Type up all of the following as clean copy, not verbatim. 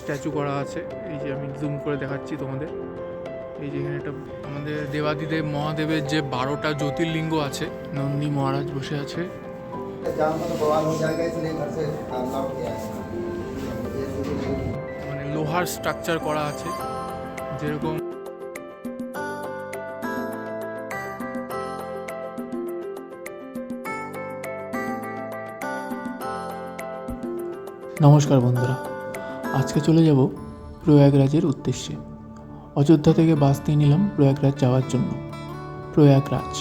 Statue করা আছে। এই যে আমি জুম করে দেখাচ্ছি তোমাদের। এই যে এখানে একটা আমাদের দেবাদিদেব মহাদেবের যে 12টা জ্যোতির্লিঙ্গ আছে, নন্দী মহারাজ বসে আছে। মানে লোহার স্ট্রাকচার করা আছে যেরকম। নমস্কার বন্ধুরা, আজকে চলে যাব প্রয়াগরাজের উদ্দেশ্যে। অযোধ্যা থেকে বাস নিয়ে নিলাম প্রয়াগরাজ যাওয়ার জন্য। প্রয়াগরাজ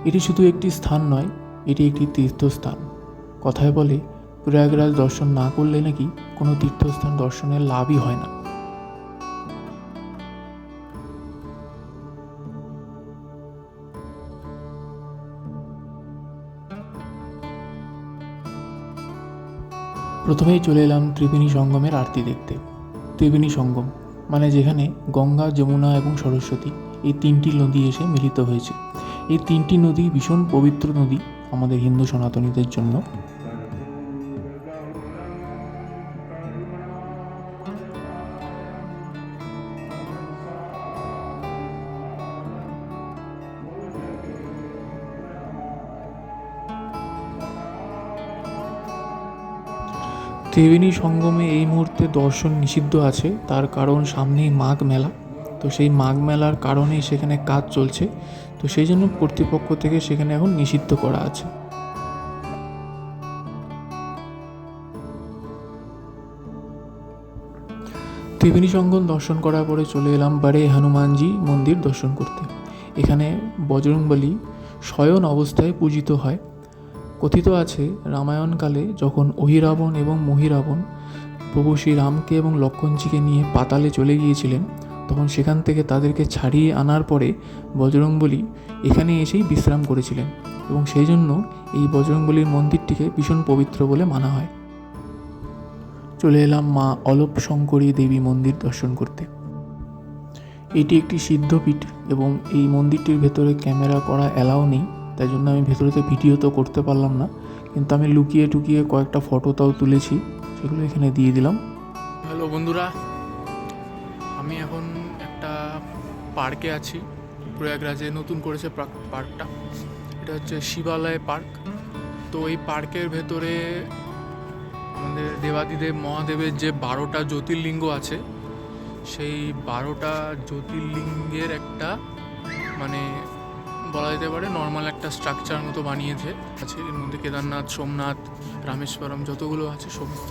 এটি শুধু একটি স্থান নয়, এটি একটি তীর্থস্থান। কথায় বলে প্রয়াগরাজ দর্শন না করলে নাকি কোনো তীর্থস্থান দর্শনের লাভই হয় না। প্রথমেই চলে এলাম ত্রিবেণী সঙ্গমের আরতি দেখতে। ত্রিবেণী সঙ্গম মানে যেখানে গঙ্গা, যমুনা এবং সরস্বতী এই তিনটি নদী এসে মিলিত হয়েছে। এই তিনটি নদী ভীষণ পবিত্র নদী আমাদের হিন্দু সনাতনীদের জন্য। ত্রিবেণী সঙ্গমে এই মুহূর্তে দর্শন নিষিদ্ধ আছে, তার কারণ সামনেই মাঘ মেলা। তো সেই মাঘ মেলার কারণেই সেখানে কাজ চলছে, তো সেই জন্য কর্তৃপক্ষ থেকে সেখানে এখন নিষিদ্ধ করা আছে। ত্রিবেণী সঙ্গম দর্শন করার পরে চলে এলাম বারে হনুমানজি মন্দির দর্শন করতে। এখানে বজরংবলী শয়ন অবস্থায় পূজিত হয়। কথিত আছে রামায়ণকালে যখন অহিরাবণ এবং মহিরাবণ প্রভু শ্রীরামকে এবং লক্ষ্মণজিকে নিয়ে পাতালে চলে গিয়েছিলেন, তখন সেখান থেকে তাদেরকে ছাড়িয়ে আনার পরে বজরংবলী এখানে এসেই বিশ্রাম করেছিলেন, এবং সেই জন্য এই বজরংবলীর মন্দিরটিকে ভীষণ পবিত্র বলে মানা হয়। চলে এলাম মা অলপ শঙ্করী দেবী মন্দির দর্শন করতে। এটি একটি সিদ্ধপীঠ এবং এই মন্দিরটির ভেতরে ক্যামেরা করা অ্যালাউ নেই, তাই জন্য আমি ভেতরেতে ভিডিও তো করতে পারলাম না, কিন্তু আমি লুকিয়ে টুকিয়ে কয়েকটা ফটোটাও তুলেছি, সেগুলো এখানে দিয়ে দিলাম। হ্যালো বন্ধুরা, আমি এখন একটা পার্কে আছি। প্রয়াগরাজে নতুন করেছে পার্কটা, এটা হচ্ছে শিবালয় পার্ক। তো এই পার্কের ভেতরে আমাদের দেবাদিদেব মহাদেবের যে 12টা জ্যোতির্লিঙ্গ আছে, সেই 12টা জ্যোতির্লিঙ্গের একটা মানে বলা যেতে পারে নর্মাল একটা স্ট্রাকচার মতো বানিয়েছে আছে। এর মধ্যে কেদারনাথ, সোমনাথ, রামেশ্বরম যতগুলো আছে সমস্ত।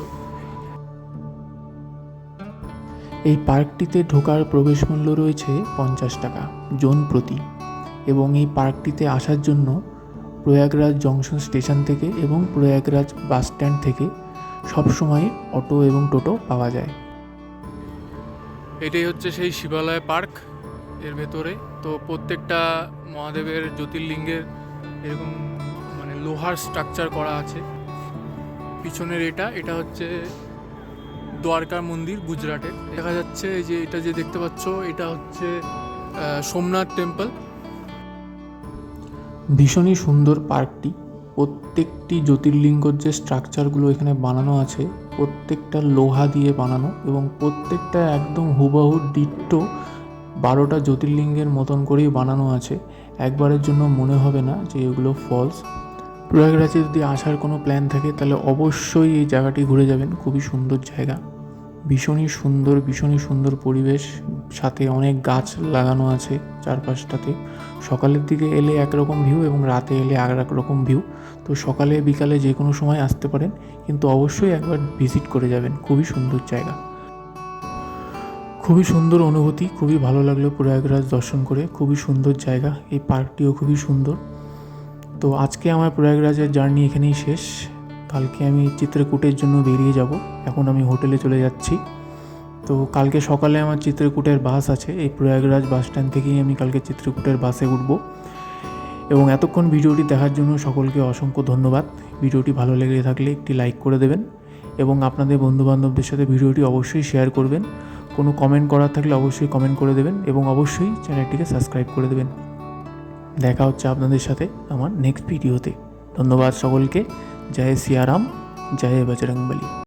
এই পার্কটিতে ঢোকার প্রবেশ মূল্য রয়েছে 50 টাকা জন প্রতি, এবং এই পার্কটিতে আসার জন্য প্রয়াগরাজ জংশন স্টেশন থেকে এবং প্রয়াগরাজ বাস স্ট্যান্ড থেকে সবসময় অটো এবং টোটো পাওয়া যায়। এটাই হচ্ছে সেই শিবালয় পার্ক। এর ভেতরে তো প্রত্যেকটা মহাদেবের জ্যোতির্লিঙ্গের এরকম মানে লোহার স্ট্রাকচার করা আছে। পিছনের এটা হচ্ছে দ্বারকা মন্দির গুজরাটে দেখা যাচ্ছে। এই যে এটা যে দেখতে পাচ্ছ, এটা হচ্ছে সোমনাথ টেম্পল। ভীষণই সুন্দর পার্কটি। প্রত্যেকটি জ্যোতির্লিঙ্গর যে স্ট্রাকচারগুলো এখানে বানানো আছে, প্রত্যেকটা লোহা দিয়ে বানানো, এবং প্রত্যেকটা একদম হুবহু ডিট্টো 12টা জ্যোতির্লিঙ্গের মতন করেই বানানো আছে। একবারের জন্য মনে হবে না যে এগুলো ফলস। প্রয়াগরাজে যদি আসার কোনো প্ল্যান থাকে তাহলে অবশ্যই এই জায়গাটি ঘুরে যাবেন। খুবই সুন্দর জায়গা, ভীষণই সুন্দর পরিবেশ, সাথে অনেক গাছ লাগানো আছে চারপাশটাতে। সকালের দিকে এলে একরকম ভিউ এবং রাতে এলে আর এক রকম ভিউ। তো সকালে বিকালে যে কোনো সময় আসতে পারেন, কিন্তু অবশ্যই একবার ভিজিট করে যাবেন। খুবই সুন্দর জায়গা, খুবই সুন্দর অনুভূতি। খুবই ভালো লাগলো প্রয়াগরাজ দর্শন করে। খুবই সুন্দর জায়গা, এই পার্কটিও খুবই সুন্দর। তো আজকে আমার প্রয়াগরাজের জার্নি এখানেই শেষ। কালকে আমি চিত্রকূটের জন্য বেরিয়ে যাব। এখন আমি হোটেলে চলে যাচ্ছি। তো কালকে সকালে আমার চিত্রকূটের বাস আছে। এই প্রয়াগরাজ বাস স্ট্যান্ড থেকেই আমি কালকে চিত্রকূটের বাসে উঠব। এবং এতক্ষণ ভিডিওটি দেখার জন্য সকলকে অসংখ্য ধন্যবাদ। ভিডিওটি ভালো লেগে থাকলে একটি লাইক করে দেবেন, এবং আপনাদের বন্ধুবান্ধবদের সাথে ভিডিওটি অবশ্যই শেয়ার করবেন। কোনো কমেন্ট করার থাকলে অবশ্যই কমেন্ট করে দেবেন, এবং অবশ্যই চ্যানেলটিকে সাবস্ক্রাইব করে দেবেন। দেখা হচ্ছে আপনাদের সাথে আমার নেক্সট ভিডিওতে। ধন্যবাদ সকলকে। জয় সিয়ারাম, জয় বজরংবলী।